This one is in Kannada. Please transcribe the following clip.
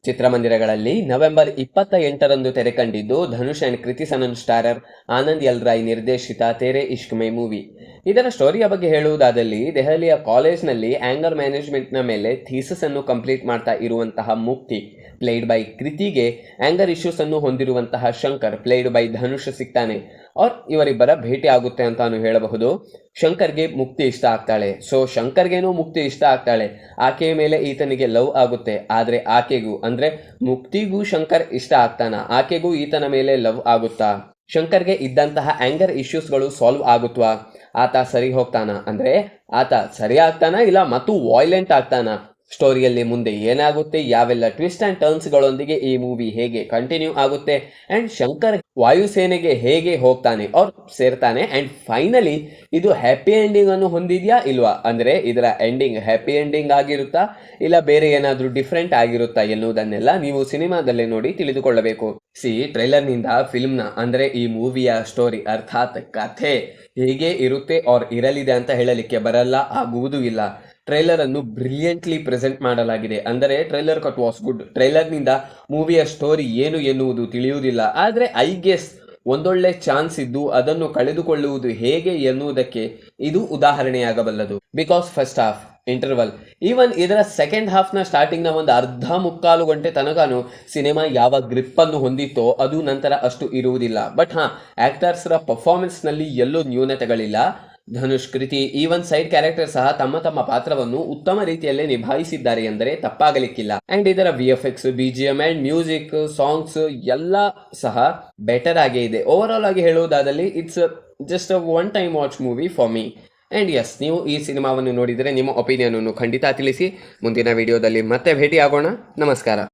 ಚಿತ್ರಮಂದಿರಗಳಲ್ಲಿ ನವೆಂಬರ್ 28ರಂದು ತೆರೆಕಂಡಿದ್ದು Dhanush and Kriti Sanon starrer Anand L Rai ನಿರ್ದೇಶಿತ ತೇರೆ ಇಶ್ಕ್ ಮೇ ಮೂವಿ. ಇದರ ಸ್ಟೋರಿಯ ಬಗ್ಗೆ ಹೇಳುವುದಾದಲ್ಲಿ, ದೆಹಲಿಯ ಕಾಲೇಜ್ನಲ್ಲಿ ಆಂಗರ್ ಮ್ಯಾನೇಜ್ಮೆಂಟ್ನ ಮೇಲೆ ಥೀಸಸ್ ಅನ್ನು ಕಂಪ್ಲೀಟ್ ಮಾಡ್ತಾ ಇರುವಂತಹ ಮುಕ್ತಿ ಪ್ಲೇಡ್ ಬೈ ಕೃತಿಗೆ ಆಂಗರ್ ಇಶ್ಯೂಸ್ ಅನ್ನು ಹೊಂದಿರುವಂತಹ ಶಂಕರ್ ಪ್ಲೇಡ್ ಬೈ ಧನುಷ್ ಸಿಗ್ತಾನೆ. और ಇವರಿಬ್ಬರ ಭೇಟಿ ಆಗುತ್ತೆ ಅಂತಾನು ಹೇಳಬಹುದು. ಶಂಕರ್ಗೆ ಮುಕ್ತಿ ಇಷ್ಟ ಆಗ್ತಾಳೆ. ಸೊ ಶಂಕರ್ಗೇನು ಮುಕ್ತಿ ಇಷ್ಟ ಆಗ್ತಾಳೆ. ಆಕೆಯ ಮೇಲೆ ಈತನಿಗೆ ಲವ್ ಆಗುತ್ತೆ. ಆದರೆ ಆಕೆಗೂ ಅಂದ್ರೆ ಮುಕ್ತಿಗೂ ಶಂಕರ್ ಇಷ್ಟ ಆಗ್ತಾನ, ಆಕೆಗೂ ಈತನ ಮೇಲೆ ಲವ್ ಆಗುತ್ತಾ? ಶಂಕರ್ಗೆ ಇದ್ದಂತಹ ಆಂಗರ್ ಇಶ್ಯೂಸ್ಗಳು ಸಾಲ್ವ್ ಆಗುತ್ವಾ? ಆತ ಸರಿ ಹೋಗ್ತಾನ, ಅಂದ್ರೆ ಆತ ಸರಿ ಆಗ್ತಾನ ಇಲ್ಲ ಮತ್ತು ವಾಯ್ಲೆಂಟ್ ಆಗ್ತಾನ? ಸ್ಟೋರಿಯಲ್ಲಿ ಮುಂದೆ ಏನಾಗುತ್ತೆ, ಯಾವೆಲ್ಲ ಟ್ವಿಸ್ಟ್ ಅಂಡ್ ಟರ್ನ್ಸ್ಗಳೊಂದಿಗೆ ಈ ಮೂವಿ ಹೇಗೆ ಕಂಟಿನ್ಯೂ ಆಗುತ್ತೆ, ಅಂಡ್ ಶಂಕರ್ ವಾಯುಸೇನೆಗೆ ಹೇಗೆ ಹೋಗ್ತಾನೆ ಅವ್ರು ಸೇರ್ತಾನೆ, ಅಂಡ್ ಫೈನಲಿ ಇದು ಹ್ಯಾಪಿ ಎಂಡಿಂಗ್ ಅನ್ನು ಹೊಂದಿದ್ಯಾ ಇಲ್ವಾ, ಅಂದ್ರೆ ಇದರ ಎಂಡಿಂಗ್ ಹ್ಯಾಪಿ ಎಂಡಿಂಗ್ ಆಗಿರುತ್ತಾ ಇಲ್ಲ ಬೇರೆ ಏನಾದ್ರೂ ಡಿಫ್ರೆಂಟ್ ಆಗಿರುತ್ತಾ ಎನ್ನುವುದನ್ನೆಲ್ಲ ನೀವು ಸಿನಿಮಾದಲ್ಲೇ ನೋಡಿ ತಿಳಿದುಕೊಳ್ಳಬೇಕು. ಟ್ರೈಲರ್ನಿಂದ ಫಿಲ್ಮ್ನ ಅಂದ್ರೆ ಈ ಮೂವಿಯ ಸ್ಟೋರಿ ಅರ್ಥಾತ್ ಕಥೆ ಹೇಗೆ ಇರುತ್ತೆ ಆರ್ ಇರಲಿದೆ ಅಂತ ಹೇಳಲಿಕ್ಕೆ ಬರಲ್ಲ, ಆಗುವುದೂ ಇಲ್ಲ. ಟ್ರೈಲರ್ ಅನ್ನು ಬ್ರಿಲಿಯಂಟ್ಲಿ ಪ್ರೆಸೆಂಟ್ ಮಾಡಲಾಗಿದೆ. ಅಂದರೆ ಟ್ರೈಲರ್ ಕಟ್ ವಾಸ್ ಗುಡ್. ಟ್ರೈಲರ್ನಿಂದ ಮೂವಿಯ ಸ್ಟೋರಿ ಏನು ಎನ್ನುವುದು ತಿಳಿಯುವುದಿಲ್ಲ. ಆದರೆ ಐ ಗೆಸ್ ಒಂದೊಳ್ಳೆ ಚಾನ್ಸ್ ಇದ್ದು ಅದನ್ನು ಕಳೆದುಕೊಳ್ಳುವುದು ಹೇಗೆ ಎನ್ನುವುದಕ್ಕೆ ಇದು ಉದಾಹರಣೆಯಾಗಬಲ್ಲದು. Because first half interval even ಇದರ ಸೆಕೆಂಡ್ ಹಾಫ್ನ ಸ್ಟಾರ್ಟಿಂಗ್ನ ಒಂದು ಅರ್ಧ ಮುಕ್ಕಾಲು ಗಂಟೆ ತನಕನೂ ಸಿನಿಮಾ ಯಾವ ಗ್ರಿಪ್ ಅನ್ನು ಹೊಂದಿತ್ತೋ ಅದು ನಂತರ ಅಷ್ಟು ಇರುವುದಿಲ್ಲ. ಬಟ್ ಆಕ್ಟರ್ಸ್ರ ಪರ್ಫಾರ್ಮೆನ್ಸ್ನಲ್ಲಿ ಎಲ್ಲೂ ನ್ಯೂನತೆಗಳಿಲ್ಲ. ಧನುಷ್, ಕೃತಿ, ಈವನ್ ಸೈಡ್ ಕ್ಯಾರೆಕ್ಟರ್ ಸಹ ತಮ್ಮ ತಮ್ಮ ಪಾತ್ರವನ್ನು ಉತ್ತಮ ರೀತಿಯಲ್ಲೇ ನಿಭಾಯಿಸಿದ್ದಾರೆ ಎಂದರೆ ತಪ್ಪಾಗಲಿಕ್ಕಿಲ್ಲ. ಅಂಡ್ ಇದರ VFX, BGM and music, songs ಎಲ್ಲ ಸಹ ಬೆಟರ್ ಆಗೇ ಇದೆ. ಓವರ್ ಆಲ್ ಆಗಿ ಹೇಳುವುದಾದಲ್ಲಿ it's just one time watch movie for me. And yes, ನೀವು ಈ ಸಿನಿಮಾವನ್ನು ನೋಡಿದರೆ ನಿಮ್ಮ ಒಪಿನಿಯನ್ ಅನ್ನು ಖಂಡಿತ ತಿಳಿಸಿ. ಮುಂದಿನ ವಿಡಿಯೋದಲ್ಲಿ ಮತ್ತೆ ಭೇಟಿ ಆಗೋಣ. ನಮಸ್ಕಾರ.